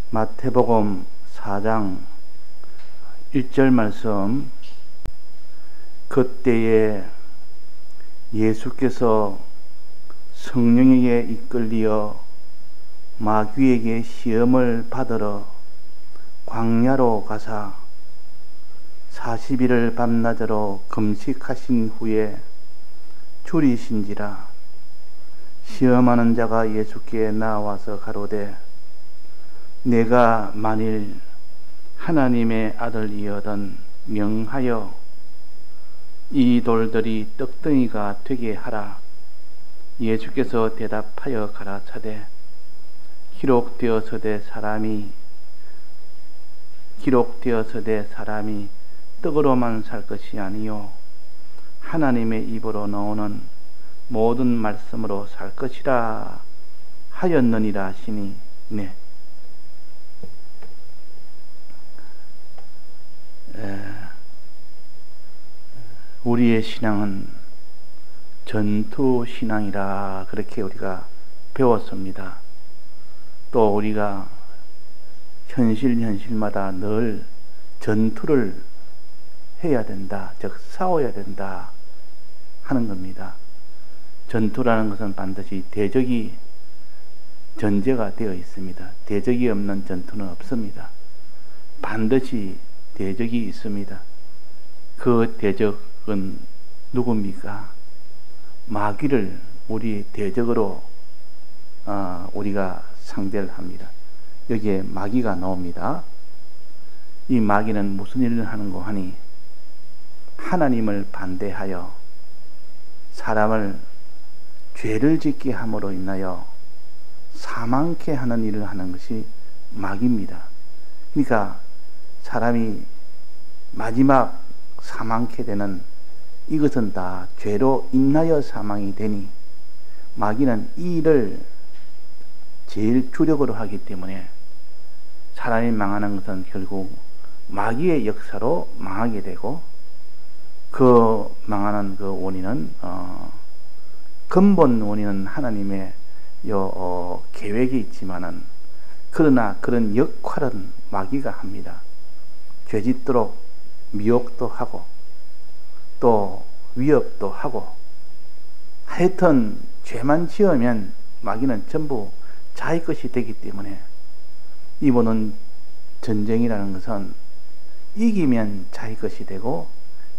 마태복음 4장 1절 말씀. 그때에 예수께서 성령에게 이끌리어 마귀에게 시험을 받으러 광야로 가사 40일을 밤낮으로 금식하신 후에 줄이신지라. 시험하는 자가 예수께 나와서 가로되 내가 만일 하나님의 아들이거든 명하여 이 돌들이 떡덩이가 되게 하라. 예수께서 대답하여 가라사대 기록되어서되 사람이 떡으로만 살 것이 아니요 하나님의 입으로 나오는 모든 말씀으로 살 것이라 하였느니라 하시니. 네. 우리의 신앙은 전투 신앙이라 그렇게 우리가 배웠습니다. 또 우리가 현실마다 늘 전투를 해야 된다, 즉 싸워야 된다 하는 겁니다. 전투라는 것은 반드시 대적이 전제가 되어 있습니다. 대적이 없는 전투는 없습니다. 반드시 대적이 있습니다. 그 대적은 누굽니까? 마귀를 우리 대적으로 우리가 상대를 합니다. 여기에 마귀가 나옵니다. 이 마귀는 무슨 일을 하는고 하니 하나님을 반대하여 사람을 죄를 짓게 함으로 인하여 사망케 하는 일을 하는 것이 마귀입니다. 그러니까 사람이 마지막 사망케 되는 이것은 다 죄로 인하여 사망이 되니 마귀는 이 일을 제일 주력으로 하기 때문에 사람이 망하는 것은 결국 마귀의 역사로 망하게 되고, 그 망하는 그 원인은 근본 원인은 하나님의 계획이 있지만은, 그러나 그런 역할은 마귀가 합니다. 죄짓도록 미혹도 하고 또 위협도 하고, 하여튼 죄만 지으면 마귀는 전부 자기 것이 되기 때문에, 이번은 전쟁이라는 것은 이기면 자기 것이 되고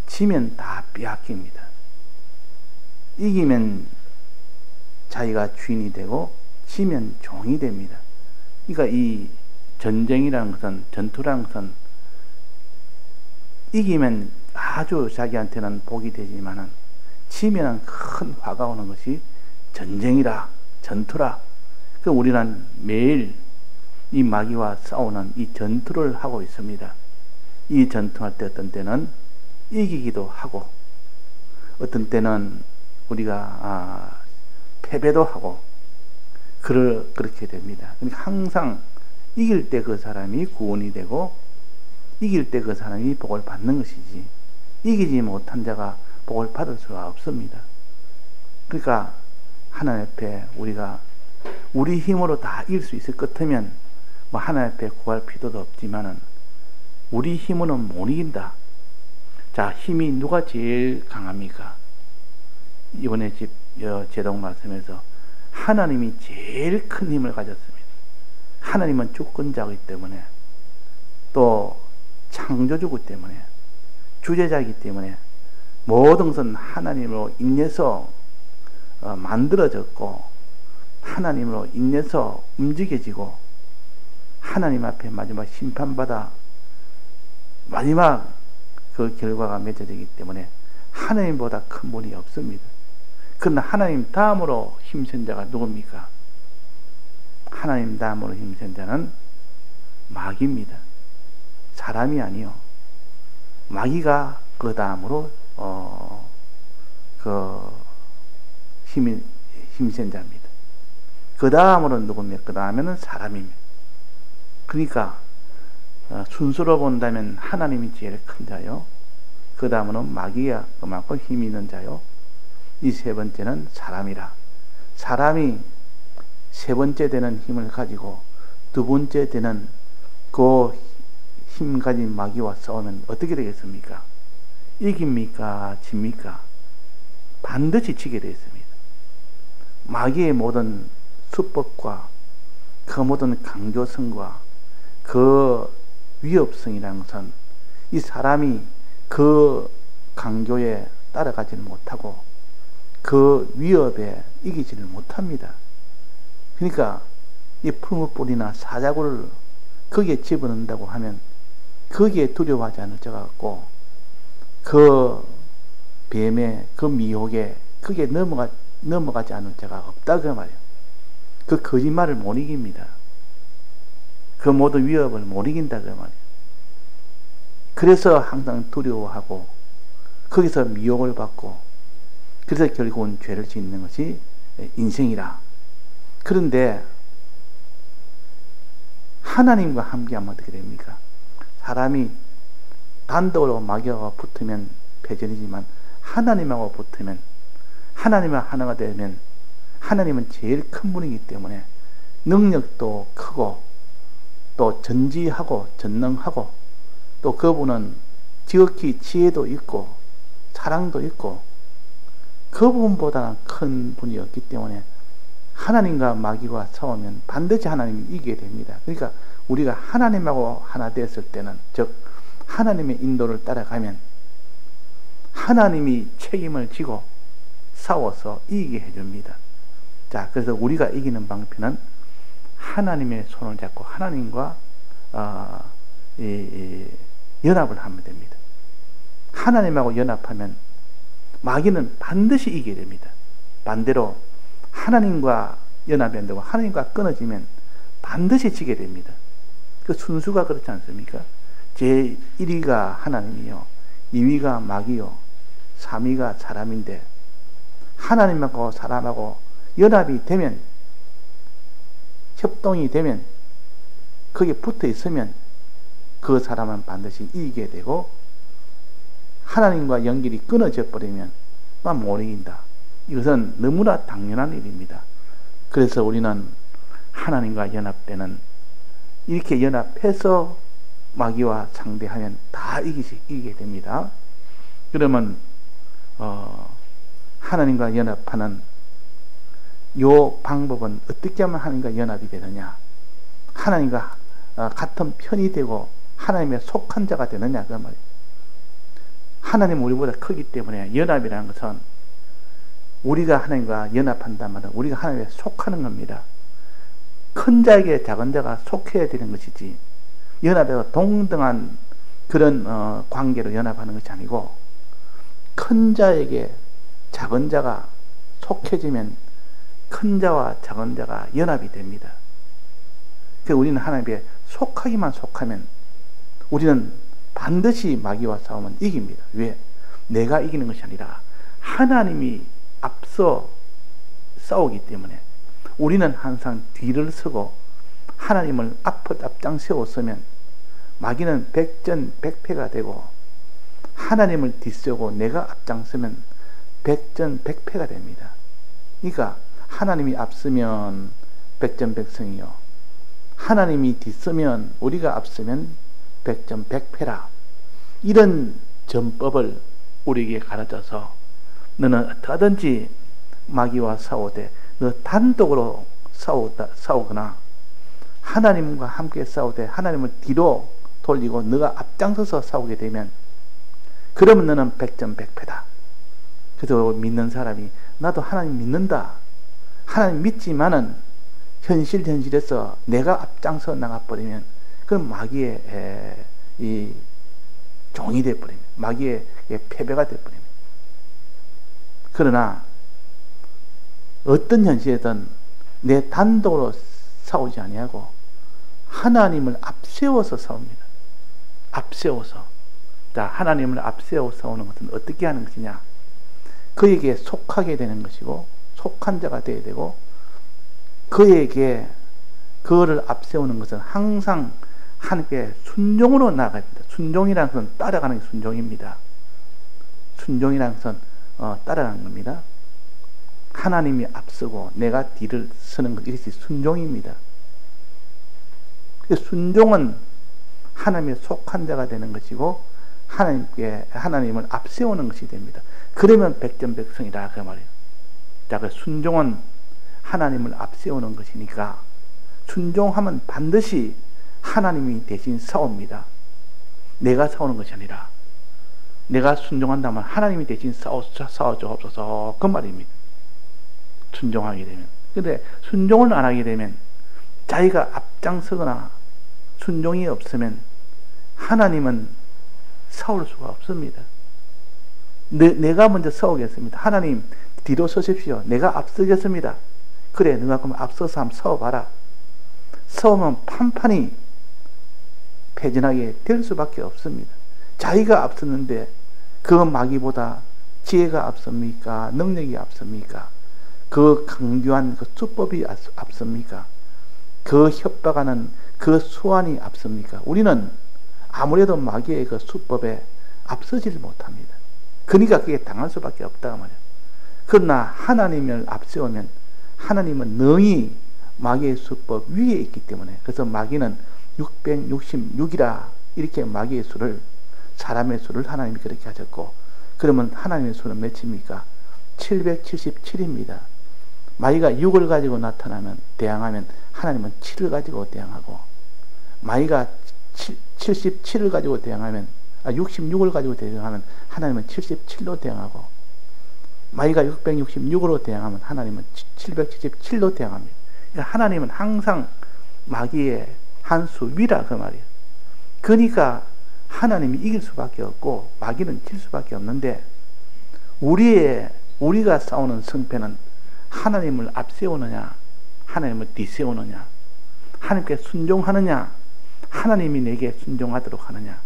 지면 다 빼앗깁니다. 이기면 자기가 주인이 되고 지면 종이 됩니다. 그러니까 이 전쟁이라는 것은, 전투라는 것은 이기면 아주 자기한테는 복이 되지만은 지면은 큰 화가 오는 것이 전쟁이라, 전투라. 그 우리는 매일 이 마귀와 싸우는 이 전투를 하고 있습니다. 이 전투할 때 어떤 때는 이기기도 하고, 어떤 때는 우리가 패배도 하고 그렇게 됩니다. 그러니까 항상 이길 때 그 사람이 구원이 되고, 이길 때 그 사람이 복을 받는 것이지, 이기지 못한 자가 복을 받을 수가 없습니다. 그러니까 하나님 앞에 우리가 우리 힘으로 다 이길 수 있을 것 같으면 뭐 하나님 앞에 구할 필요도 없지만은 우리 힘으로는 못 이긴다. 자, 힘이 누가 제일 강합니까? 이번에 제동 말씀에서 하나님이 제일 큰 힘을 가졌습니다. 하나님은 주권자이기 때문에, 또 창조주기 때문에, 주제자이기 때문에 모든 것은 하나님으로 인해서 만들어졌고, 하나님으로 인해서 움직여지고, 하나님 앞에 마지막 심판받아 마지막 그 결과가 맺어지기 때문에 하나님보다 큰 분이 없습니다. 그러나 하나님 다음으로 힘센 자가 누굽니까? 하나님 다음으로 힘센 자는 마귀입니다. 사람이 아니요, 마귀가 그 다음으로 힘센 자입니다. 그 다음으로는 누굽니까? 그 다음에는 사람입니다. 그러니까 순서로 본다면 하나님이 제일 큰 자요, 그 다음은 마귀가 그만큼 힘이 있는 자요, 이 세 번째는 사람이라. 사람이 세 번째 되는 힘을 가지고 두 번째 되는 그 힘 가진 마귀와 싸우면 어떻게 되겠습니까? 이깁니까? 집니까? 반드시 지게 되어 있습니다. 마귀의 모든 수법과 그 모든 강조성과 그 위협성이라는 것은 이 사람이 그 강조에 따라가지를 못하고 그 위협에 이기지를 못합니다. 그러니까 이 풀무불이나 사자구를 거기에 집어넣는다고 하면 거기에 두려워하지 않을 자 같고 그 뱀의 그 미혹에 거기에 넘어가지 않을 자가 없다 그 말이에요. 그 거짓말을 못 이깁니다. 그 모든 위협을 못 이긴다 그 말이에요. 그래서 항상 두려워하고 거기서 미혹을 받고 그래서 결국은 죄를 짓는 것이 인생이라. 그런데 하나님과 함께하면 어떻게 됩니까? 사람이 단독으로 마귀와 붙으면 패전이지만 하나님하고 붙으면 하나님과 하나가 되면 하나님은 제일 큰 분이기 때문에 능력도 크고 또 전지하고 전능하고 또 그분은 지극히 지혜도 있고 사랑도 있고 그분보다는 큰 분이었기 때문에 하나님과 마귀와 싸우면 반드시 하나님이 이기게 됩니다. 그러니까 우리가 하나님하고 하나 됐을 때는 즉 하나님의 인도를 따라가면 하나님이 책임을 지고 싸워서 이기게 해줍니다. 자, 그래서 우리가 이기는 방편은 하나님의 손을 잡고 하나님과 연합을 하면 됩니다. 하나님하고 연합하면 마귀는 반드시 이기게 됩니다. 반대로 하나님과 연합이 안 되고 하나님과 끊어지면 반드시 지게 됩니다. 그 순수가 그렇지 않습니까? 제1위가 하나님이요 2위가 마귀요 3위가 사람인데 하나님하고 사람하고 연합이 되면 협동이 되면 거기에 붙어 있으면 그 사람은 반드시 이기게 되고 하나님과 연결이 끊어져 버리면 못 이긴다. 이것은 너무나 당연한 일입니다. 그래서 우리는 하나님과 연합되는 이렇게 연합해서 마귀와 상대하면 다 이기게 됩니다. 그러면 하나님과 연합하는 요 방법은 어떻게 하면 하나님과 연합이 되느냐? 하나님과 같은 편이 되고 하나님의 속한 자가 되느냐 그 말이에요. 하나님은 우리보다 크기 때문에 연합이라는 것은 우리가 하나님과 연합한단 말은 우리가 하나님에 속하는 겁니다. 큰 자에게 작은 자가 속해야 되는 것이지 연합에서 동등한 그런 관계로 연합하는 것이 아니고 큰 자에게 작은 자가 속해지면 큰 자와 작은 자가 연합이 됩니다. 그래서 우리는 하나님에 속하기만 속하면 우리는 반드시 마귀와 싸우면 이깁니다. 왜? 내가 이기는 것이 아니라 하나님이 앞서 싸우기 때문에 우리는 항상 뒤를 서고 하나님을 앞장 세웠으면 마귀는 백전백패가 되고 하나님을 뒤세우고 내가 앞장서면 백전백패가 됩니다. 그러니까 하나님이 앞서면 백전백승이요 하나님이 뒤서면 우리가 앞서면 백전백패라. 이런 전법을 우리에게 가르쳐서 너는 어떠하든지 마귀와 싸우되 너 단독으로 싸우거나 하나님과 함께 싸우되 하나님을 뒤로 돌리고 너가 앞장서서 싸우게 되면 그러면 너는 백전백패다. 그래서 믿는 사람이 나도 하나님 믿는다. 하나님 믿지만은 현실에서 내가 앞장서 나가버리면 그건 마귀의 이 종이 되어버립니다. 마귀의 패배가 되어버립니다. 그러나 어떤 현실이든 내 단독으로 싸우지 아니하고 하나님을 앞세워서 싸웁니다. 앞세워서. 자, 하나님을 앞세워 싸우는 것은 어떻게 하는 것이냐? 그에게 속하게 되는 것이고 속한 자가 되어야 되고 그에게 그거를 앞세우는 것은 항상 하나님께 순종으로 나아가야 됩니다. 순종이라는 것은 따라가는 게 순종입니다. 순종이라는 것은 따라가는 겁니다. 하나님이 앞서고 내가 뒤를 서는 것, 이것이 순종입니다. 순종은 하나님의 속한 자가 되는 것이고 하나님을 앞세우는 것이 됩니다. 그러면 백전백승이다 그 말이에요. 자, 그 순종은 하나님을 앞세우는 것이니까 순종하면 반드시 하나님이 대신 싸웁니다. 내가 싸우는 것이 아니라 내가 순종한다면 하나님이 대신 싸워주옵소서 그 말입니다. 순종하게 되면. 근데 순종을 안 하게 되면 자기가 앞장서거나 순종이 없으면 하나님은 싸울 수가 없습니다. 내가 먼저 싸우겠습니다. 하나님 뒤로 서십시오. 내가 앞서겠습니다. 그래, 너가 그럼 앞서서 한번 싸워봐라. 싸우면 판판이 패전하게 될 수밖에 없습니다. 자기가 앞섰는데 그 마귀보다 지혜가 앞섭니까? 능력이 앞섭니까? 그 강교한 그 수법이 앞섭니까? 그 협박하는 그 수완이 앞섭니까? 우리는 아무래도 마귀의 그 수법에 앞서질 못합니다. 그러니까 그게 당할 수밖에 없다 말이야. 그러나 하나님을 앞세우면 하나님은 능히 마귀의 수법 위에 있기 때문에, 그래서 마귀는 666이라 이렇게 마귀의 수를, 사람의 수를 하나님이 그렇게 하셨고, 그러면 하나님의 수는 몇입니까? 777입니다. 마귀가 6을 가지고 나타나면 대항하면 하나님은 7을 가지고 대항하고, 마귀가 77을 가지고 대항하면 66을 가지고 대항하면 하나님은 77로 대항하고, 마귀가 666으로 대항하면 하나님은 777로 대항합니다. 그러니까 하나님은 항상 마귀의 한 수 위라 그 말이에요. 그러니까 하나님이 이길 수밖에 없고 마귀는 질 수밖에 없는데, 우리가 싸우는 승패는 하나님을 앞세우느냐 하나님을 뒤세우느냐, 하나님께 순종하느냐 하나님이 내게 순종하도록 하느냐.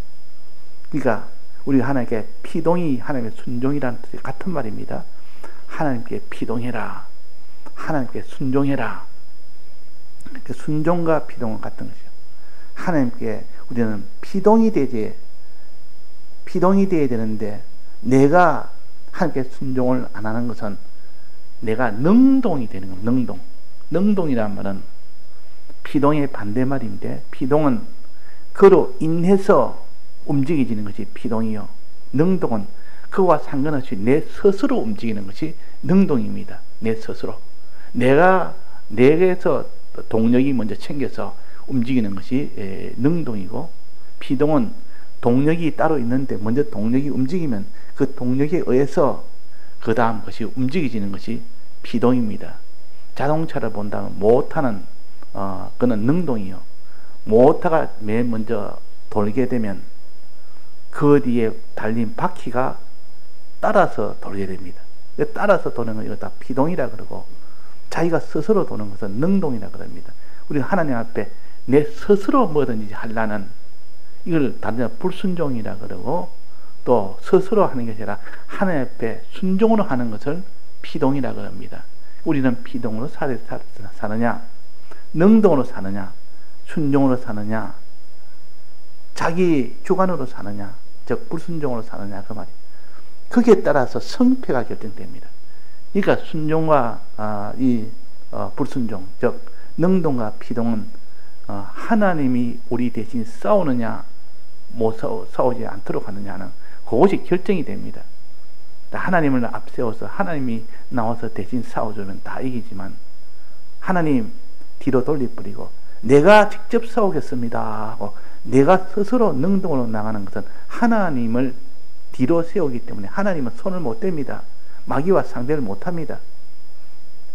그러니까 우리가 하나님께 피동이 하나님의 순종이라는 뜻이 같은 말입니다. 하나님께 피동해라, 하나님께 순종해라. 그 순종과 피동은 같은 것이요. 하나님께 우리는 피동이 되어야 되는데, 내가 하나님께 순종을 안 하는 것은 내가 능동이 되는 겁니다. 능동이란 말은 피동의 반대말인데, 피동은 그로 인해서 움직여지는 것이 피동이요, 능동은 그와 상관없이 내 스스로 움직이는 것이 능동입니다. 내 스스로 내게서 동력이 먼저 챙겨서 움직이는 것이 능동이고, 피동은 동력이 따로 있는데 먼저 동력이 움직이면 그 동력에 의해서 그 다음 것이 움직여지는 것이 피동입니다. 자동차를 본다면 모터는 그는 능동이요. 모터가 맨 먼저 돌게 되면 그 뒤에 달린 바퀴가 따라서 돌게 됩니다. 따라서 도는 건 이거 다 피동이라 그러고, 자기가 스스로 도는 것은 능동이라 그럽니다. 우리가 하나님 앞에 내 스스로 뭐든지 하려는, 이걸 다른 불순종이라 그러고, 또 스스로 하는 것이 아니라 하나님 앞에 순종으로 하는 것을 피동이라 그럽니다. 우리는 피동으로 사느냐, 능동으로 사느냐, 순종으로 사느냐, 자기 주관으로 사느냐, 즉 불순종으로 사느냐 그 말이에요. 거기에 따라서 성패가 결정됩니다. 그러니까 순종과 불순종, 즉 능동과 피동은 하나님이 우리 대신 싸우느냐 못 싸우지 않도록 하느냐는 그것이 결정이 됩니다. 하나님을 앞세워서 하나님이 나와서 대신 싸워주면 다 이기지만, 하나님 뒤로 돌려버리고 내가 직접 싸우겠습니다 하고 내가 스스로 능동으로 나가는 것은 하나님을 뒤로 세우기 때문에 하나님은 손을 못 댑니다. 마귀와 상대를 못합니다.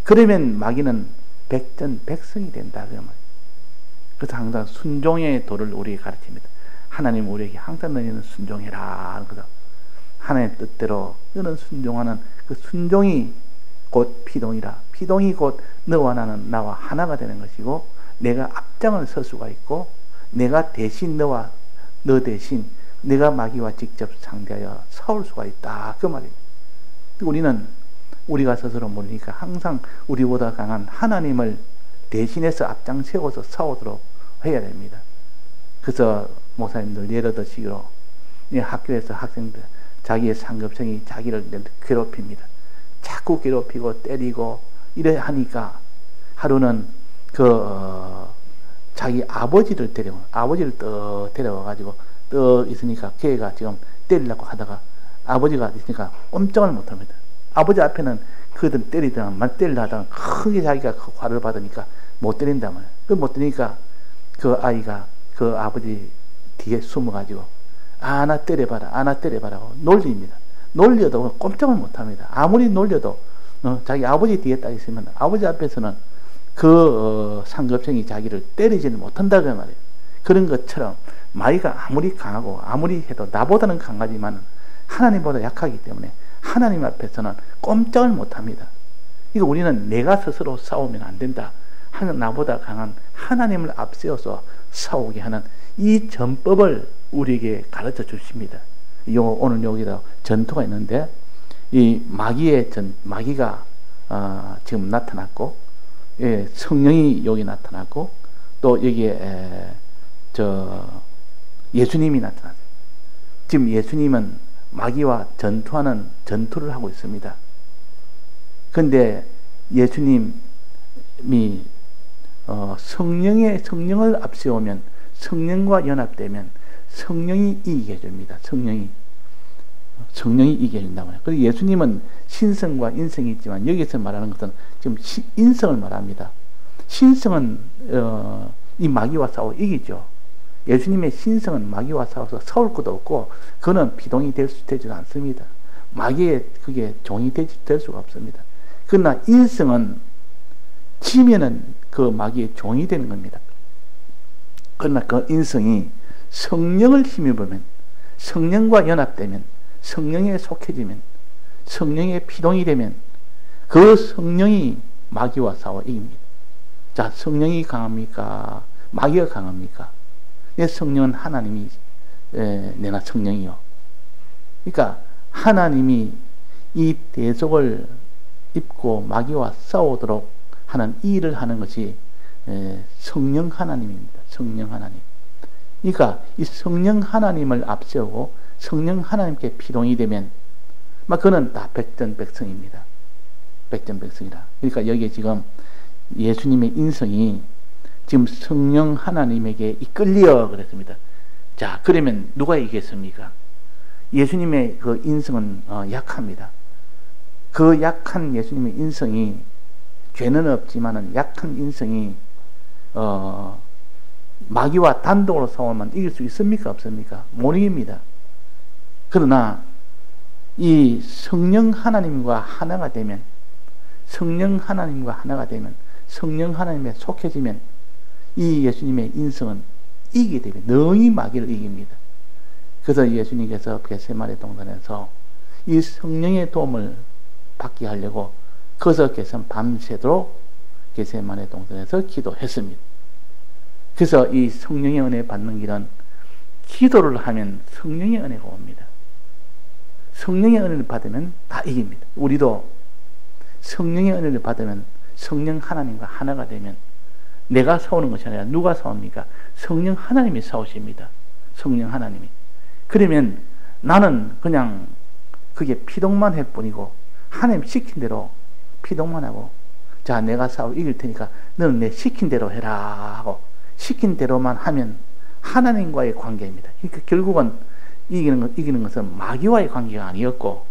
그러면 마귀는 백전백승이 된다 그 말. 그래서 항상 순종의 도를 우리에게 가르칩니다. 하나님 우리에게 항상 너희는 순종해라 하는 거죠. 하나님의 뜻대로 너는 순종하는 그 순종이 곧 피동이라. 피동이 곧 너와 나와 하나가 되는 것이고, 내가 앞장을 설 수가 있고, 내가 대신 너 대신 내가 마귀와 직접 상대하여 싸울 수가 있다 그 말입니다. 우리가 스스로 모르니까 항상 우리보다 강한 하나님을 대신해서 앞장 세워서 싸우도록 해야 됩니다. 그래서 목사님들 예를 드시기로, 학교에서 학생들 자기의 상급생이 자기를 괴롭힙니다. 자꾸 괴롭히고 때리고 이래 하니까 하루는 자기 아버지를 데려와가지고 떡 있으니까 걔가 지금 때리려고 하다가 아버지가 있으니까 꼼짝을 못합니다. 아버지 앞에는 그들 때리든 말 때리려 하다가 크게 자기가 화를 받으니까 못 때린단 말이에요. 못 때리니까 그 아이가 그 아버지 뒤에 숨어가지고 나 때려봐라, 나 때려봐라고 놀립니다. 놀려도 꼼짝을 못합니다. 아무리 놀려도 자기 아버지 뒤에 딱 있으면 아버지 앞에서는 그 상급생이 자기를 때리지는 못한다고 말이에요. 그런 것처럼 마귀가 아무리 강하고 아무리 해도 나보다는 강하지만 하나님보다 약하기 때문에 하나님 앞에서는 꼼짝을 못합니다. 이거 우리는 내가 스스로 싸우면 안 된다. 나보다 강한 하나님을 앞세워서 싸우게 하는 이 전법을 우리에게 가르쳐 주십니다. 오늘 여기다 전투가 있는데 이 마귀가 지금 나타났고, 예, 성령이 여기 나타났고, 또 여기에 예수님이 나타났어요. 지금 예수님은 마귀와 전투를 하고 있습니다. 그런데 예수님이 성령을 앞세우면, 성령과 연합되면 성령이 이기게 해줍니다. 성령이 이기게 해준다고 해요. 그리고 예수님은 신성과 인성이 있지만 여기서 말하는 것은 지금 인성을 말합니다. 신성은 이 마귀와 싸워 이기죠. 예수님의 신성은 마귀와 싸워서 싸울 것도 없고 그는 비동이 되지도 않습니다. 마귀의 그게 종이 될 수가 없습니다. 그러나 인성은 지면은 그 마귀의 종이 되는 겁니다. 그러나 그 인성이 성령을 힘입으면, 성령과 연합되면, 성령에 속해지면, 성령의 피동이 되면 그 성령이 마귀와 싸워 이깁니다. 자, 성령이 강합니까? 마귀가 강합니까? 내 성령은 하나님이 내나 성령이요. 그러니까 하나님이 이 대속을 입고 마귀와 싸우도록 하는 이 일을 하는 것이 성령 하나님입니다. 성령 하나님. 그러니까 이 성령 하나님을 앞세우고 성령 하나님께 피동이 되면 그는 다 백전백승입니다. 백전백승이라. 그러니까 여기에 지금 예수님의 인성이 지금 성령 하나님에게 이끌려 그랬습니다. 자, 그러면 누가 이겼습니까? 예수님의 그 인성은 약합니다. 그 약한 예수님의 인성이, 죄는 없지만은 약한 인성이 마귀와 단독으로 싸우면 이길 수 있습니까? 없습니까? 못 이깁니다. 그러나 이 성령 하나님과 하나가 되면, 성령 하나님에 속해지면 이 예수님의 인성은 이기게 되면 능히 마귀를 이깁니다. 그래서 예수님께서 겟세마네 동산에서 이 성령의 도움을 받게 하려고 거기서 밤새도록 겟세마네 동산에서 기도했습니다. 그래서 이 성령의 은혜 받는 길은 기도를 하면 성령의 은혜가 옵니다. 성령의 은혜를 받으면 다 이깁니다. 우리도 성령의 은혜를 받으면 성령 하나님과 하나가 되면 내가 싸우는 것이 아니라 누가 싸웁니까? 성령 하나님이 싸우십니다. 성령 하나님이. 그러면 나는 그냥 그게 피동만 할 뿐이고 하나님 시킨 대로 피동만 하고, 자, 내가 싸워 이길 테니까 너는 내 시킨 대로 해라 하고 시킨 대로만 하면 하나님과의 관계입니다. 그러니까 결국은 이기는 것은 마귀와의 관계가 아니었고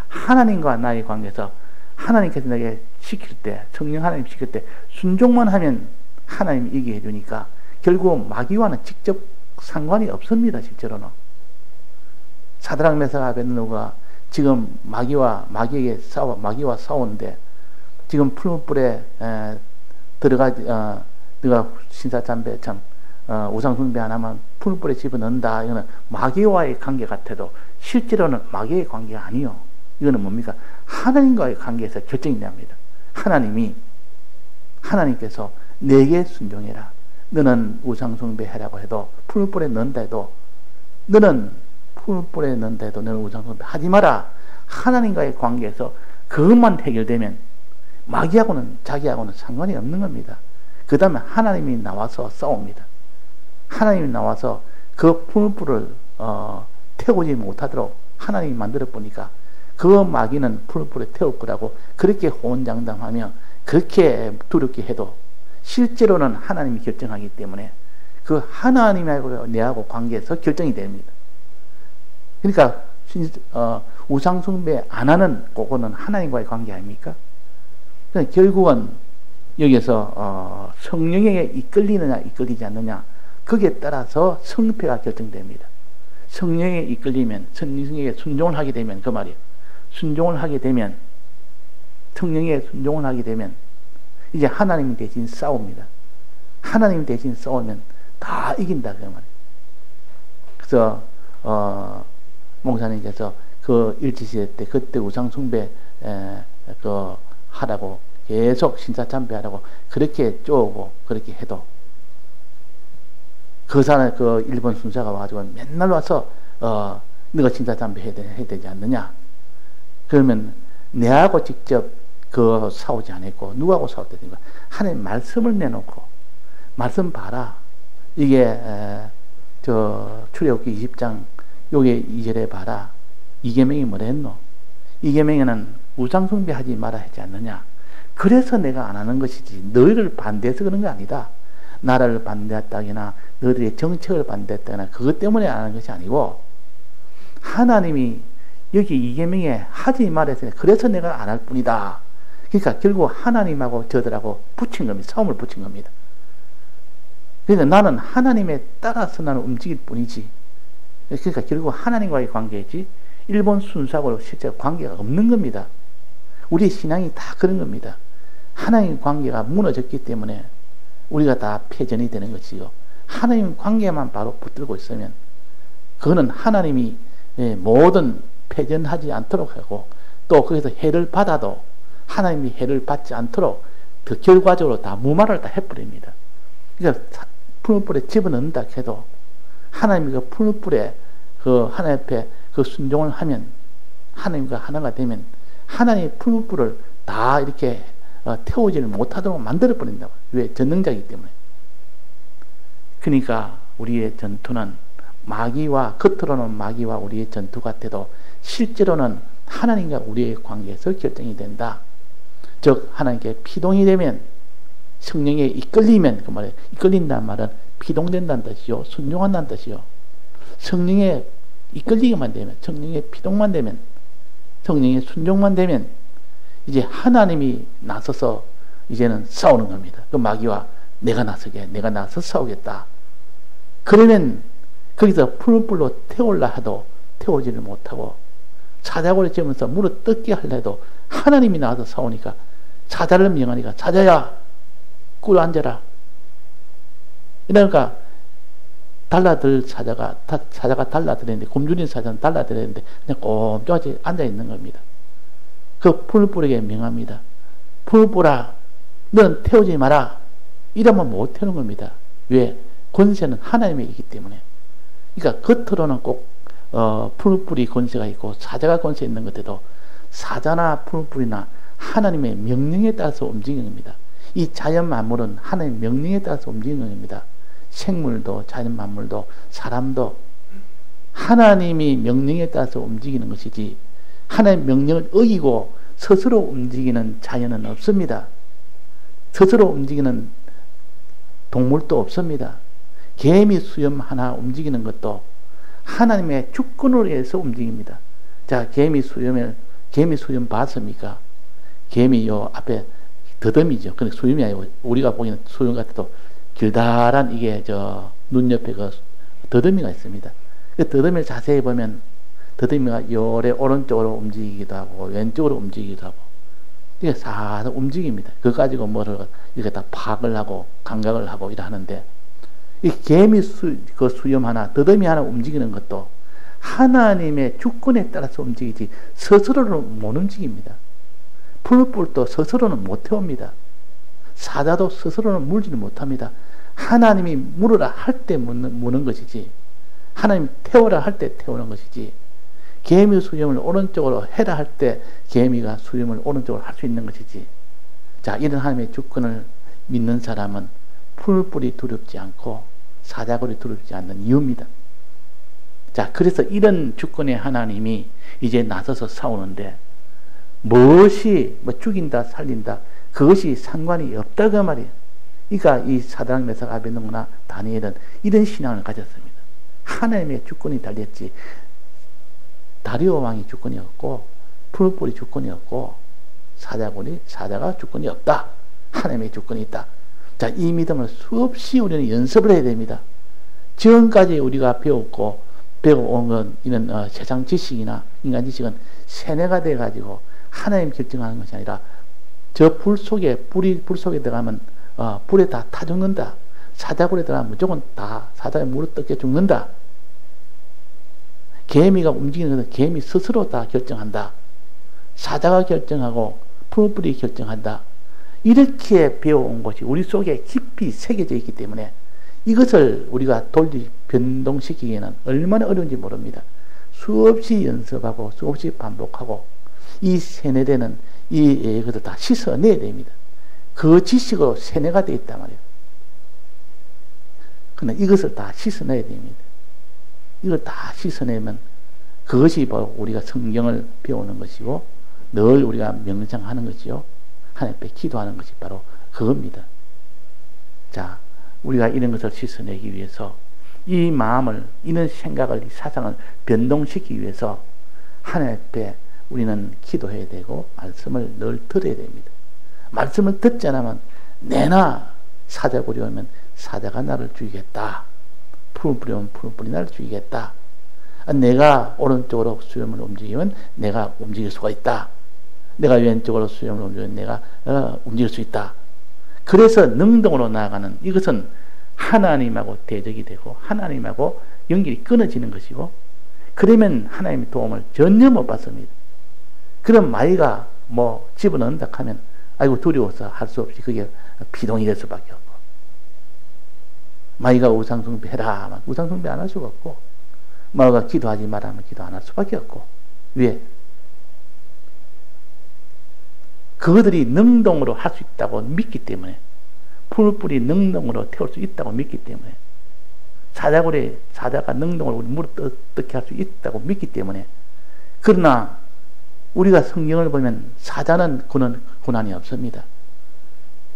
하나님과 나의 관계에서 하나님께서 내게 시킬 때, 성령 하나님 시킬 때 순종만 하면 하나님이 이기게 해주니까 결국 마귀와는 직접 상관이 없습니다. 실제로는 사드락 메삭 아벳느고가 지금 마귀와 싸우는데 지금 푸른 뿔에 네가 신사참배 우상 숭배 안 하면 푸른 뿔에 집어넣는다. 이거는 마귀와의 관계 같아도 실제로는 마귀의 관계가 아니요. 이거는 뭡니까? 하나님과의 관계에서 결정이 납니다. 하나님께서 내게 순종해라. 너는 우상 숭배하라고 해도 푸른 뿔에 넣는다 해도 너는 우상 숭배 하지 마라. 하나님과의 관계에서 그것만 해결되면 마귀하고는 자기하고는 상관이 없는 겁니다. 그 다음에 하나님이 나와서 싸웁니다. 하나님이 나와서 그 푸른 뿔을 태우지 못하도록 하나님이 만들어 보니까 그 마귀는 푸른 뿔에 태울 거라고 그렇게 호언장담하며 그렇게 두렵게 해도 실제로는 하나님이 결정하기 때문에 그 하나님하고 내하고 관계에서 결정이 됩니다. 그러니까 우상 숭배 안 하는 그거는 하나님과의 관계 아닙니까? 그러니까 결국은 여기서 성령에게 이끌리느냐 이끌리지 않느냐 거기에 따라서 성패가 결정됩니다. 성령에 이끌리면, 성령에게 순종을 하게 되면, 그 말이에요. 순종을 하게 되면, 성령에 순종을 하게 되면 이제 하나님 대신 싸웁니다. 하나님 대신 싸우면 다 이긴다 그 말이에요. 그래서 목사님께서 그 일제시대 때 그때 우상 숭배 그 하라고 계속 신사참배하라고 그렇게 쪼고 그렇게 해도 그 사람 그 일본 순사가 와가지고 맨날 와서 너가 신사참배 해야 되지 않느냐? 그러면 내하고 직접 그 싸우지 않았고 누구하고 싸웠다 되니까 하나님 말씀을 내놓고 말씀 봐라. 이게 저 출애굽기 20장 요게 2절에 봐라. 이계명이 뭐라 했노? 이계명에는 우상 숭배하지 마라 했지 않느냐? 그래서 내가 안 하는 것이지 너희를 반대해서 그런 거 아니다. 나라를 반대했다거나 너희들의 정책을 반대했다거나 그것 때문에 안 하는 것이 아니고 하나님이 여기 이계명에 하지 말라 했으니 그래서 내가 안 할 뿐이다. 그러니까 결국 하나님하고 저들하고 붙인 겁니다. 싸움을 붙인 겁니다. 그러니까 나는 하나님에 따라서 나는 움직일 뿐이지. 그러니까 결국 하나님과의 관계이지 일본 순사하고 실제 관계가 없는 겁니다. 우리 신앙이 다 그런 겁니다. 하나님 관계가 무너졌기 때문에 우리가 다 패전이 되는 것이요. 하나님 관계만 바로 붙들고 있으면 그거는 하나님이 모든 패전하지 않도록 하고 또 거기서 해를 받아도 하나님이 해를 받지 않도록 그 결과적으로 다 무마를 다 해버립니다. 그러니까 풀무불에 집어넣는다 해도 하나님이 그 풀무불에 그 하나님 앞에 그 순종을 하면 하나님과 하나가 되면 하나님의 풀무불을 다 이렇게 태우지를 못하도록 만들어버린다고. 왜? 전능자이기 때문에. 그러니까 우리의 전투는 마귀와 겉으로는 마귀와 우리의 전투 같아도 실제로는 하나님과 우리의 관계에서 결정이 된다. 즉 하나님께 피동이 되면 성령에 이끌리면 그 말에 이끌린다는 말은 피동된다는 뜻이요 순종한다는 뜻이요. 성령에 이끌리기만 되면 성령에 피동만 되면 성령의 순종만 되면 이제 하나님이 나서서 이제는 싸우는 겁니다. 그 마귀와 내가 나서 싸우겠다. 그러면 거기서 풀불로 태울라 해도 태우지를 못하고 사자고를 지으면서 물을 뜯게 하려 해도 하나님이 나와서 싸우니까 사자를 명하니까 사자야 꿇어 앉아라. 이러니까 달라들 사자가 달라들었는데 굶주린 사자는 달라들었는데 그냥 꼼짝없이 앉아있는 겁니다. 그 풀불에게 명합니다. 풀불아 너는 태우지 마라. 이러면 못 태우는 겁니다. 왜? 권세는 하나님의 이기 때문에. 그러니까 겉으로는 꼭 풀불이 권세가 있고 사자가 권세 있는 것 같아도 사자나 풀불이나 하나님의 명령에 따라서 움직이는 겁니다. 이 자연 만물은 하나님의 명령에 따라서 움직이는 겁니다. 생물도 자연 만물도 사람도 하나님이 명령에 따라서 움직이는 것이지 하나님의 명령을 어기고 스스로 움직이는 자연은 없습니다. 스스로 움직이는 동물도 없습니다. 개미 수염 하나 움직이는 것도 하나님의 주권으로 해서 움직입니다. 자, 개미 수염 봤습니까? 개미 요 앞에 더듬이죠. 근데 수염이 아니고 우리가 보기에는 수염 같아도 길다란 이게 눈 옆에 그 더듬이가 있습니다. 그 더듬이를 자세히 보면 더듬이가 요래 오른쪽으로 움직이기도 하고 왼쪽으로 움직이기도 하고 이게 살짝 움직입니다. 그거 가지고 뭐를 이렇게 다 파악을 하고 감각을 하고 이러는데 이 개미 그 수염 하나 더듬이 하나 움직이는 것도 하나님의 주권에 따라서 움직이지 스스로는 못 움직입니다. 풀불도 스스로는 못 태웁니다. 사자도 스스로는 물지를 못합니다. 하나님이 물으라 할 때 무는 것이지 하나님 태우라 할 때 태우는 것이지 개미 수염을 오른쪽으로 해라 할 때 개미가 수염을 오른쪽으로 할 수 있는 것이지. 자, 이런 하나님의 주권을 믿는 사람은 풀불이 두렵지 않고 사자골이 두렵지 않는 이유입니다. 자, 그래서 이런 주권의 하나님이 이제 나서서 싸우는데 무엇이 죽인다 살린다 그것이 상관이 없다 그 말이에요. 그러니까 이 사드락 메삭 아벳느고나 다니엘은 이런 신앙을 가졌습니다. 하나님의 주권이 달렸지 다리오 왕이 주권이었고 풀뿌리 주권이었고 사자가 주권이 없다. 하나님의 주권이 있다. 자, 이 믿음을 수없이 우리는 연습을 해야 됩니다. 지금까지 우리가 배워온 건 이런 세상 지식이나 인간 지식은 세뇌가 돼가지고 하나님 결정하는 것이 아니라 저 불 속에 들어가면 불에 다 타 죽는다. 사자굴에 들어가면 무조건 다 사자에 물어 뜯겨 죽는다. 개미가 움직이는 것은 개미 스스로 다 결정한다. 사자가 결정하고 풀뿌리 결정한다. 이렇게 배워온 것이 우리 속에 깊이 새겨져 있기 때문에 이것을 우리가 변동시키기에는 얼마나 어려운지 모릅니다. 수없이 연습하고 수없이 반복하고 이 세뇌되는 이것을 다 씻어내야 됩니다. 그 지식으로 세뇌가 되어 있단 말이에요. 그러나 이것을 다 씻어내야 됩니다. 이걸 다 씻어내면 그것이 바로 우리가 성경을 배우는 것이고 늘 우리가 명상하는 것이요. 하나님 앞에 기도하는 것이 바로 그겁니다. 자, 우리가 이런 것을 씻어내기 위해서 이 마음을, 이런 생각을, 이 사상을 변동시키기 위해서 하나님 앞에 우리는 기도해야 되고 말씀을 늘 들어야 됩니다. 말씀을 듣지 않으면 내나 사자굴이 오면 사자가 나를 죽이겠다. 풀뿌리 오면 풀뿌리 나를 죽이겠다. 내가 오른쪽으로 수염을 움직이면 내가 움직일 수가 있다. 내가 왼쪽으로 수염을 움직이면 내가 움직일 수 있다. 그래서 능동으로 나아가는 이것은 하나님하고 대적이 되고 하나님하고 연결이 끊어지는 것이고 그러면 하나님의 도움을 전혀 못 받습니다. 그럼 마귀가 집어넣는다 하면 아이고 두려워서 할 수 없이 그게 비동이 될 수밖에 없고 마귀가 우상숭배 해라 우상숭배 안 할 수가 없고 마귀가 기도하지 마라 하면 기도 안 할 수밖에 없고 왜? 그들이 능동으로 할 수 있다고 믿기 때문에 풀뿌리 능동으로 태울 수 있다고 믿기 때문에 사자가 능동으로 물을 뜯게 할 수 있다고 믿기 때문에 그러나 우리가 성경을 보면 사자는 고난이 없습니다.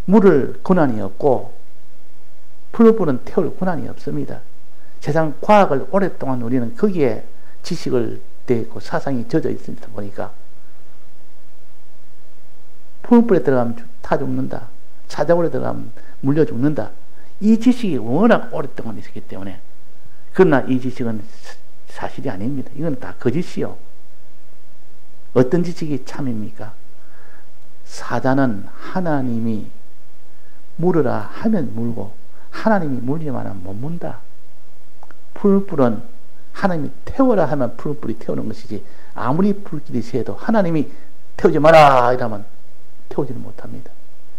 물을 고난이 없고 풀뿌리는 태울 고난이 없습니다. 세상 과학을 오랫동안 우리는 거기에 지식을 대고 사상이 젖어 있으다 보니까 풀뿌리에 들어가면 타 죽는다. 사자굴에 들어가면 물려 죽는다. 이 지식이 워낙 오랫동안 있었기 때문에 그러나 이 지식은 사실이 아닙니다. 이건 다 거짓이요. 어떤 지식이 참입니까? 사자는 하나님이 물으라 하면 물고 하나님이 물지만 하면 못 문다. 풀뿌리는 하나님이 태워라 하면 풀뿌리 태우는 것이지 아무리 불길이 새도 하나님이 태우지 마라 이러면 태우지를 못합니다.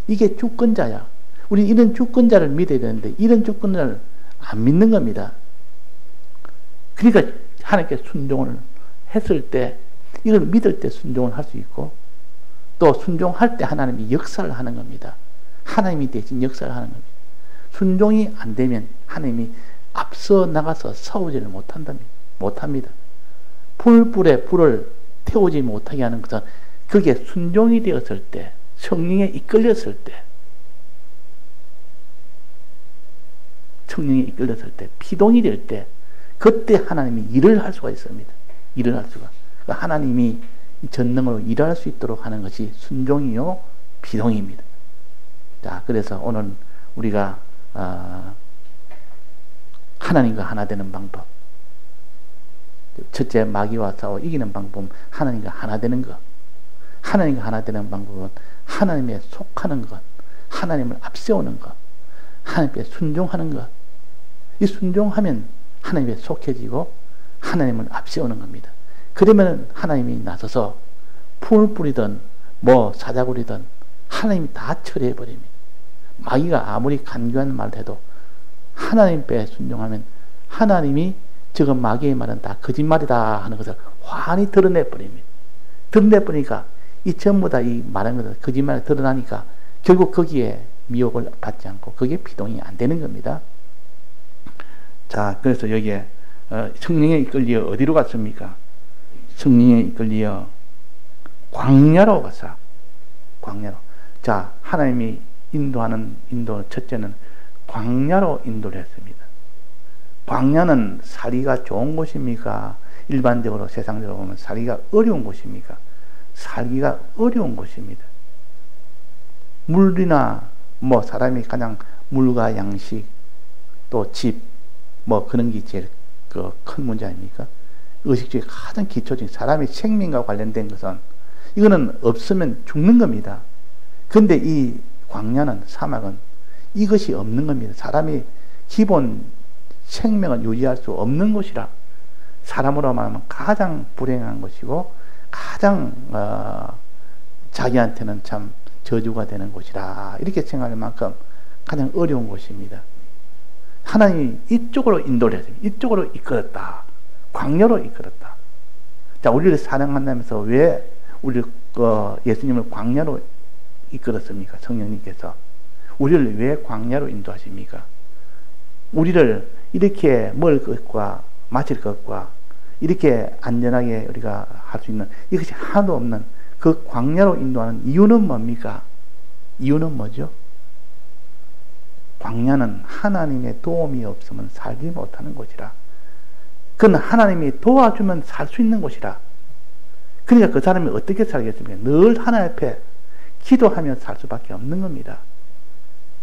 이게 주권자야. 우리 이런 주권자를 믿어야 되는데 이런 주권자를 안 믿는 겁니다. 그러니까 하나님께 순종을 했을 때 이걸 믿을 때 순종을 할 수 있고 또 순종할 때 하나님이 역사를 하는 겁니다. 하나님이 대신 역사를 하는 겁니다. 순종이 안 되면 하나님이 앞서 나가서 싸우지를 못합니다. 풀불에 불을 태우지 못하게 하는 것은 그게 순종이 되었을 때 성령에 이끌렸을 때 피동이 될 때 그때 하나님이 일을 할 수가 있습니다. 일을 할 수가. 하나님이 전능으로 일할 수 있도록 하는 것이 순종이요 비동입니다. 자, 그래서 오늘 우리가 하나님과 하나 되는 방법, 첫째 마귀와 싸워 이기는 방법은 하나님과 하나 되는 것. 하나님과 하나 되는 방법은 하나님에 속하는 것, 하나님을 앞세우는 것, 하나님께 순종하는 것. 이 순종하면 하나님에 속해지고 하나님을 앞세우는 겁니다. 그러면 하나님이 나서서 풀 뿌리든 사자굴이든 하나님이 다 처리해버립니다. 마귀가 아무리 간교한 말을 해도 하나님께 순종하면 하나님이 지금 마귀의 말은 다 거짓말이다 하는 것을 환히 드러내버립니다. 드러내버리니까 이 전부 다 이 말한 것은 거짓말이 드러나니까 결국 거기에 미혹을 받지 않고 거기에 비동이 안 되는 겁니다. 자, 그래서 여기에 성령에 이끌려 어디로 갔습니까? 성령에 이끌려 광야로 갔어. 광야로. 자, 하나님이 인도하는 인도 첫째는 광야로 인도를 했습니다. 광야는 살기가 좋은 곳입니까? 일반적으로 세상적으로 보면 살기가 어려운 곳입니까? 살기가 어려운 곳입니다. 물이나 뭐 사람이 가장 물과 양식 또 집 뭐 그런 게 제일 큰 문제 아닙니까? 의식 중에 가장 기초적인 사람의 생명과 관련된 것은 이거는 없으면 죽는 겁니다. 그런데 이 광야는 사막은 이것이 없는 겁니다. 사람이 기본 생명을 유지할 수 없는 곳이라 사람으로 말하면 가장 불행한 것이고 가장 자기한테는 참 저주가 되는 곳이라 이렇게 생각할 만큼 가장 어려운 곳입니다. 하나님이 이쪽으로 인도를 했습니다. 이쪽으로 이끌었다. 광야로 이끌었다. 자, 우리를 사랑한다면서 왜 우리 예수님을 광야로 이끌었습니까? 성령님께서 우리를 왜 광야로 인도하십니까? 우리를 이렇게 먹을 것과 마실 것과 이렇게 안전하게 우리가 할 수 있는 이것이 하나도 없는 그 광야로 인도하는 이유는 뭡니까? 이유는 뭐죠? 광야는 하나님의 도움이 없으면 살지 못하는 곳이라. 그건 하나님이 도와주면 살 수 있는 곳이라. 그러니까 그 사람이 어떻게 살겠습니까? 늘 하나님 앞에 기도하며 살 수밖에 없는 겁니다.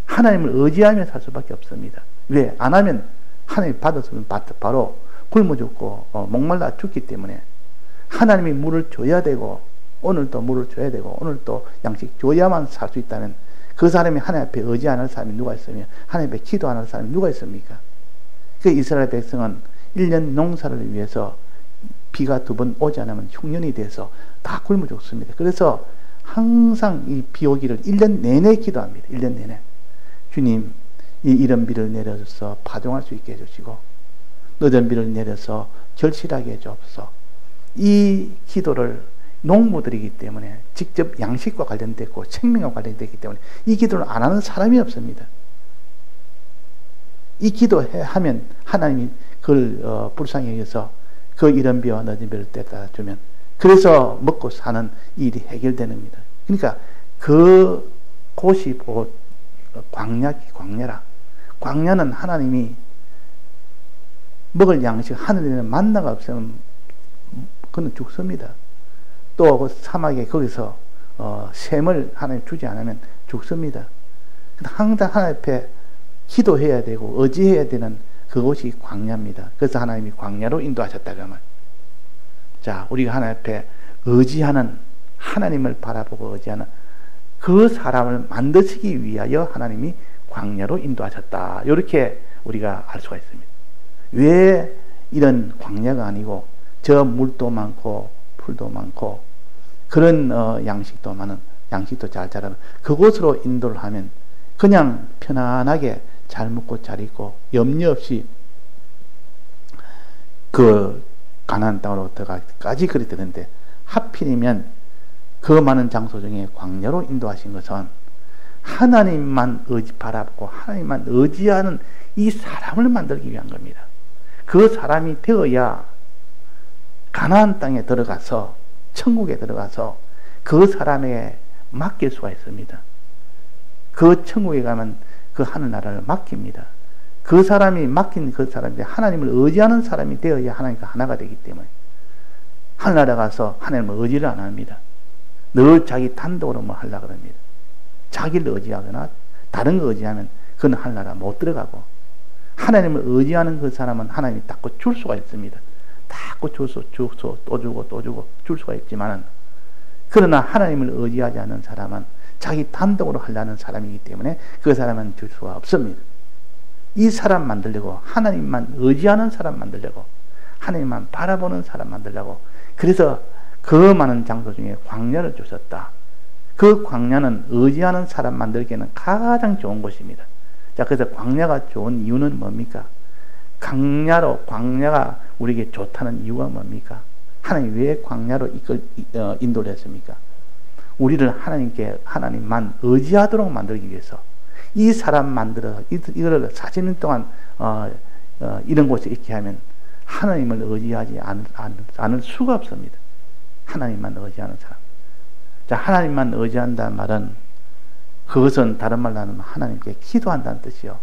하나님을 의지하며 살 수밖에 없습니다. 왜? 안 하면 하나님이 받았으면 바로 굶어 죽고 목말라 죽기 때문에 하나님이 물을 줘야 되고 오늘도 물을 줘야 되고 오늘도 양식 줘야만 살 수 있다면 그 사람이 하나님 앞에 의지 안 할 사람이 누가 있으며 하나님 앞에 기도 안 할 사람이 누가 있습니까? 그 이스라엘 백성은 1년 농사를 위해서 비가 2번 오지 않으면 흉년이 돼서 다 굶어 죽습니다. 그래서 항상 이 비 오기를 1년 내내 기도합니다. 1년 내내. 주님, 이 이른 비를 내려서 파종할 수 있게 해주시고 늦은 비를 내려서 결실하게 해주옵소서. 이 기도를 농부들이기 때문에 직접 양식과 관련됐고 생명과 관련됐기 때문에 이 기도를 안 하는 사람이 없습니다. 이 기도하면 하나님이 그걸 불쌍히 여겨서 그 이른 비와 늦은 비를 때다 주면 그래서 먹고 사는 일이 해결되는 겁니다. 그러니까 그 곳이 곧 광야라. 광야는 하나님이 먹을 양식 하늘에는 만나가 없으면 그는 죽습니다. 또 그 사막에 거기서 샘을 하나님 주지 않으면 죽습니다. 항상 하나님 앞에 기도해야 되고 의지해야 되는 그곳이 광야입니다. 그래서 하나님이 광야로 인도하셨다 그 말. 자, 우리가 하나님 앞에 의지하는 하나님을 바라보고 의지하는 그 사람을 만드시기 위하여 하나님이 광야로 인도하셨다. 이렇게 우리가 알 수가 있습니다. 왜 이런 광야가 아니고 저 물도 많고 풀도 많고 그런 양식도 많은 양식도 잘 자라는 그곳으로 인도를 하면 그냥 편안하게 잘 먹고 잘 입고 염려 없이 그 가나안 땅으로 들어가기까지 그리 되는데 하필이면 그 많은 장소 중에 광야로 인도하신 것은 하나님만 바라보고 하나님만 의지하는 이 사람을 만들기 위한 겁니다. 그 사람이 되어야 가나안 땅에 들어가서 천국에 들어가서 그 사람에게 맡길 수가 있습니다. 그 천국에 가면 그 하늘나라를 맡깁니다. 그 사람이 맡긴 그 사람이 하나님을 의지하는 사람이 되어야 하나님과 하나가 되기 때문에 하늘나라 가서 하나님을 의지를 안 합니다. 늘 자기 단독으로 뭐 하려고 합니다. 자기를 의지하거나 다른 거 의지하면 그는 하늘나라 못 들어가고 하나님을 의지하는 그 사람은 하나님이 닦고 줄 수가 있습니다. 닦고 줘서 또 주고 또 주고 줄 수가 있지만은 그러나 하나님을 의지하지 않는 사람은 자기 단독으로 하려는 사람이기 때문에 그 사람은 줄 수가 없습니다. 이 사람 만들려고 하나님만 의지하는 사람 만들려고 하나님만 바라보는 사람 만들려고 그래서 그 많은 장소 중에 광야를 주셨다. 그 광야는 의지하는 사람 만들기에는 가장 좋은 곳입니다. 자, 그래서 광야가 좋은 이유는 뭡니까? 광야가 우리에게 좋다는 이유가 뭡니까? 하나님 왜 광야로 인도를 했습니까? 우리를 하나님만 의지하도록 만들기 위해서 이 사람 만들어서 이거를 40년 동안 이런 곳에 있게 하면 하나님을 의지하지 않을 수가 없습니다. 하나님만 의지하는 사람. 자, 하나님만 의지한다는 말은 그것은 다른 말로 하면 하나님께 기도한다는 뜻이요.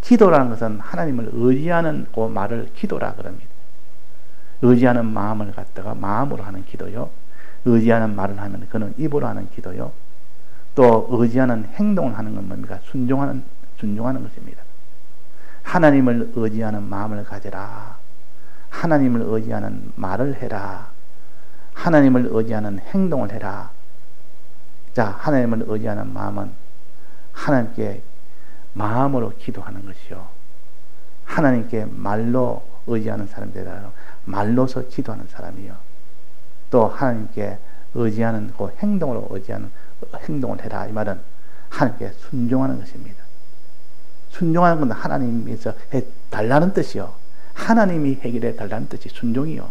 기도라는 것은 하나님을 의지하는 그 말을 기도라 그럽니다. 의지하는 마음을 갖다가 마음으로 하는 기도요. 의지하는 말을 하면 그는 입으로 하는 기도요. 또 의지하는 행동을 하는 건 뭡니까? 순종하는 것입니다. 하나님을 의지하는 마음을 가져라. 하나님을 의지하는 말을 해라. 하나님을 의지하는 행동을 해라. 자, 하나님을 의지하는 마음은 하나님께 마음으로 기도하는 것이요. 하나님께 말로 의지하는 사람들이라 말로서 기도하는 사람이요. 또 하나님께 의지하는 그 행동으로 의지하는 행동을 해라. 이 말은 하나님께 순종하는 것입니다. 순종하는 건 하나님께서 해달라는 뜻이요. 하나님이 해결해 달라는 뜻이 순종이요.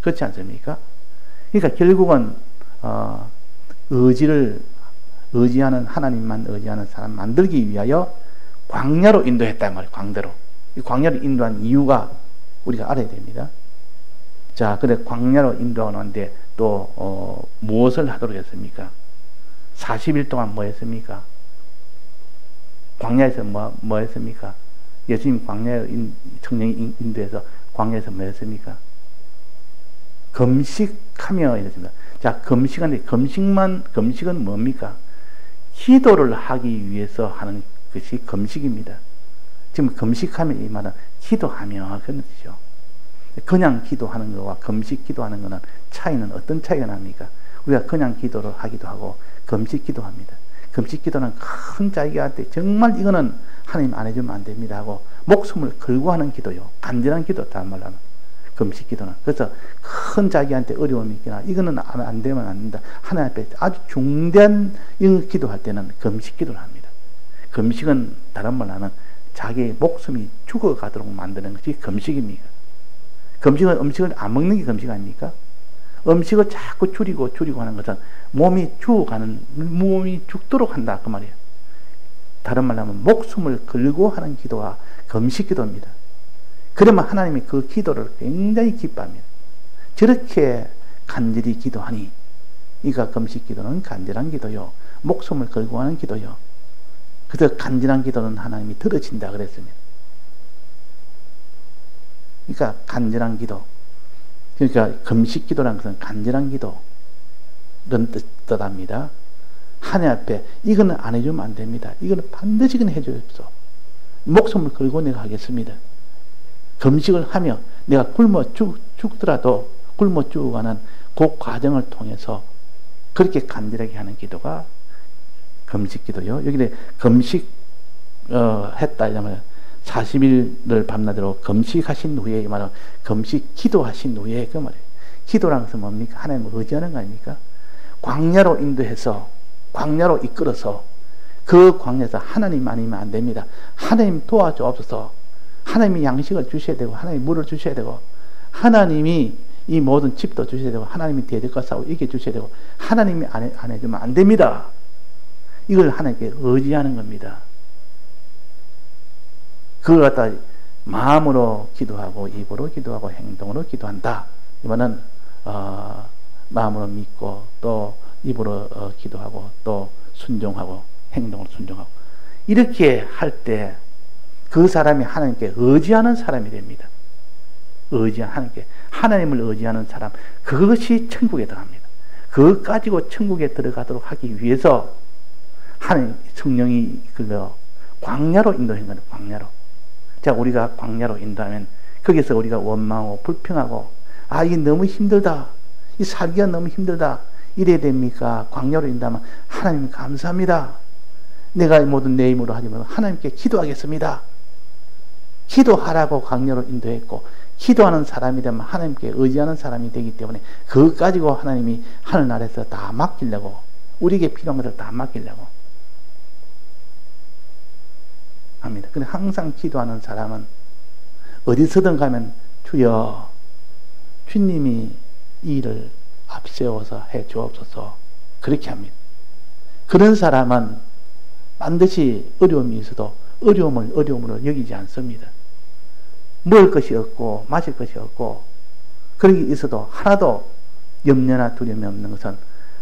그렇지 않습니까? 그러니까 결국은 의지하는 하나님만 의지하는 사람 만들기 위하여 광야로 인도했단 말이에요. 광대로. 이 광야로 인도한 이유가 우리가 알아야 됩니다. 자, 그래 광야로 인도하는데 또 무엇을 하도록 했습니까? 40일 동안 뭐 했습니까? 광야에서 뭐 했습니까? 예수님 광야에 성령이 인도해서 광야에서 뭐 했습니까? 금식하며 이랬습니다. 자, 금식은 뭡니까? 기도를 하기 위해서 하는 것이 금식입니다. 지금 금식하면 이 말은 기도하며 그런 뜻이죠. 그냥 기도하는 것과 금식 기도하는 것은 차이는 어떤 차이가 납니까? 우리가 그냥 기도를 하기도 하고 금식 기도합니다. 금식 기도는 큰 자기가 할 때 정말 이거는 하나님 안 해주면 안 됩니다 하고 목숨을 걸고 하는 기도요. 간절한 기도, 다른 말로 하면 금식 기도는. 그래서 큰 자기한테 어려움이 있거나 이거는 안 되면 안 된다. 하나님 앞에 아주 중대한 기도할 때는 금식 기도를 합니다. 금식은 다른 말로 하면 자기의 목숨이 죽어가도록 만드는 것이 금식입니다. 금식은 음식을 안 먹는 게 금식 아닙니까? 음식을 자꾸 줄이고 하는 것은 몸이 죽도록 한다 그 말이에요. 다른 말로 하면 목숨을 걸고 하는 기도가 금식 기도입니다. 그러면 하나님이 그 기도를 굉장히 기뻐합니다. 저렇게 간절히 기도하니 이가 금식 기도는 간절한 기도요. 목숨을 걸고 하는 기도요. 그래서 간절한 기도는 하나님이 들으신다 그랬습니다. 그러니까 간절한 기도, 그러니까 금식 기도라는 것은 간절한 기도 이런 뜻합니다. 하나님 앞에 이거는 안 해주면 안 됩니다. 이거는 반드시 해주십시오. 목숨을 걸고 내가 하겠습니다. 금식을 하며 내가 굶어 죽더라도 굶어 죽어가는 그 과정을 통해서 그렇게 간절하게 하는 기도가 금식 기도요. 여기에 금식 했다 이러면 40일을 밤낮으로 금식하신 후에 이 말은 금식 기도하신 후에 그 말이에요. 기도라는 것은 뭡니까? 하나님을 의지하는 거 아닙니까? 광야로 인도해서 광야로 이끌어서 그 광야에서 하나님 아니면 안 됩니다. 하나님 도와주옵소서. 하나님이 양식을 주셔야 되고 하나님이 물을 주셔야 되고 하나님이 이 모든 집도 주셔야 되고 하나님이 대적과 싸우고 이겨 주셔야 되고 하나님이 안 해주면 안 됩니다. 이걸 하나님께 의지하는 겁니다. 그걸 갖다 마음으로 기도하고 입으로 기도하고 행동으로 기도한다. 이거는 마음으로 믿고 또 입으로 기도하고 또 순종하고 행동으로 순종하고 이렇게 할 때 그 사람이 하나님께 의지하는 사람이 됩니다. 하나님을 의지하는 사람, 그것이 천국에 들어갑니다. 그것 가지고 천국에 들어가도록 하기 위해서 하나님 성령이 이끌려 광야로 인도한 거예요. 광야로. 자, 우리가 광야로 인도하면 거기서 우리가 원망하고 불평하고 이게 너무 힘들다. 이 살기가 너무 힘들다. 이래야 됩니까? 광야로 인도하면 하나님 감사합니다. 내가 모든 내 힘으로 하지 말고 하나님께 기도하겠습니다. 기도하라고 광야로 인도했고 기도하는 사람이 되면 하나님께 의지하는 사람이 되기 때문에 그것 가지고 하나님이 하늘나라에서 다 맡기려고 우리에게 필요한 것을 다 맡기려고 합니다. 근데 항상 기도하는 사람은 어디서든 가면 주여 주님이 이 일을 앞세워서 해 주옵소서 그렇게 합니다. 그런 사람은 반드시 어려움이 있어도 어려움을 어려움으로 여기지 않습니다. 먹을 것이 없고 마실 것이 없고 그런 게 있어도 하나도 염려나 두려움이 없는 것은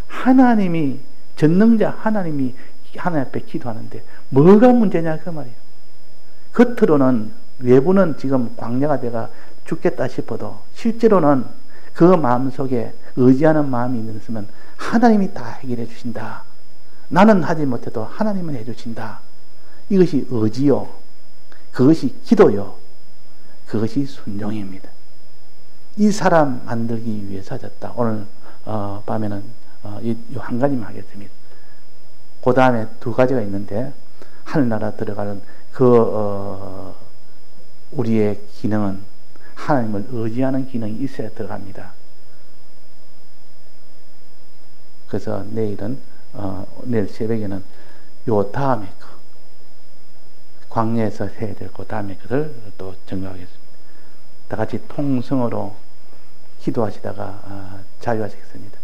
하나님이 전능자 하나님이 하나님 앞에 기도하는데 뭐가 문제냐 그 말이에요. 겉으로는 외부는 지금 광야가 돼가 죽겠다 싶어도 실제로는 그 마음속에 의지하는 마음이 있으면 하나님이 다 해결해 주신다. 나는 하지 못해도 하나님은 해주신다. 이것이 의지요. 그것이 기도요. 그것이 순종입니다. 이 사람 만들기 위해서 하셨다. 오늘 밤에는 이 한 가지만 하겠습니다. 그 다음에 두 가지가 있는데 하늘나라 들어가는 우리의 기능은 하나님을 의지하는 기능이 있어야 들어갑니다. 그래서 내일 새벽에는 요 다음에 광야에서 해야 될 그 다음에 것을 또 증거하겠습니다. 다 같이 통성으로 기도하시다가 자유하시겠습니다.